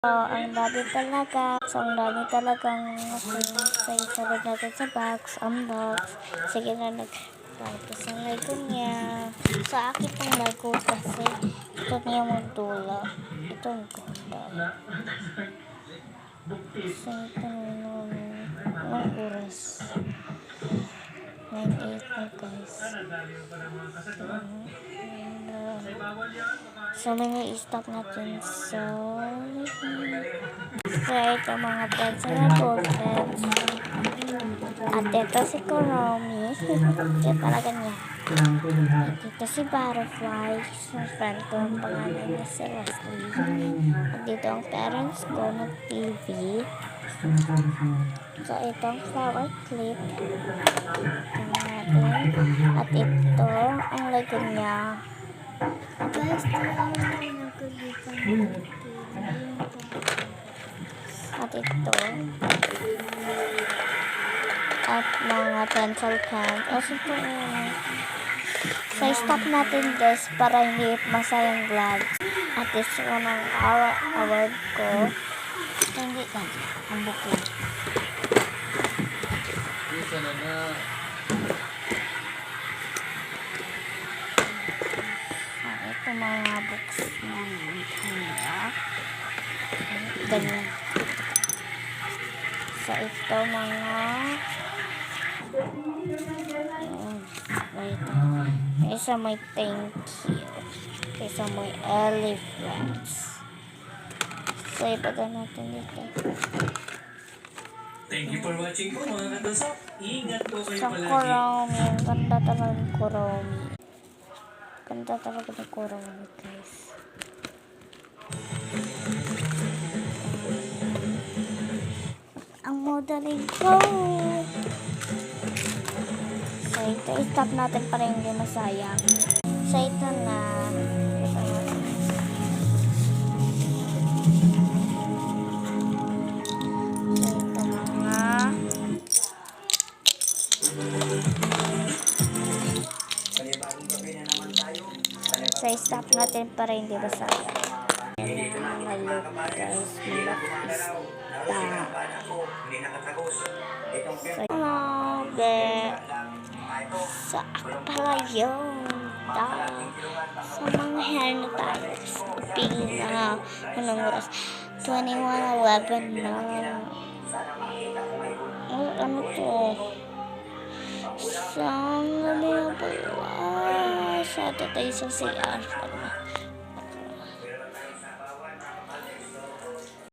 Ang dami talaga. So, ang dami talagang sa isalad natin sa box, unbox. Sige na tapos ang Lego niya. Sa akin pong Lego kasi ito niya magdula. Ito ang ganda. So, ito ang oras. 9:08 na guys. So, may i-stop natin. So, ito mga friends na boyfriends. At ito si Kuromi. Kaya talaga niya. At ito si Butterfly. Sa friend ko, ang pangalan niya si Leslie. At dito ang parents ko ng TV. So, ito ang flower clip. At ito ang Lego niya. Guys, tingnan mo na nagkulitan ng TV. At ito. At mga pencil can. Kasi ito so, stop natin guys para hindi masayang vlog. At this one ang award ko. Hindi ka. Ang buko. Sana na. Ito mga books ng kanya. Ganyan. So, ito mga isa may thank you. Isa may elephants. So, ibaga natin dito. Thank you for watching po mga katusok. Ingat po kayo Sa palagi. Kuromi. Ang ganda talaga ng Kuromi. Ganda talaga ng Kuromi guys. Ang modeling ko. So ito, stop natin para hindi masayang. So ito na. So stop natin para hindi masayang. Malok guys. So ako pala yun. So mga hair na tayo. Pili na. Anong oras? 21:11 na. Ano to? Sa gabi na pala. Sa tayo sa CR.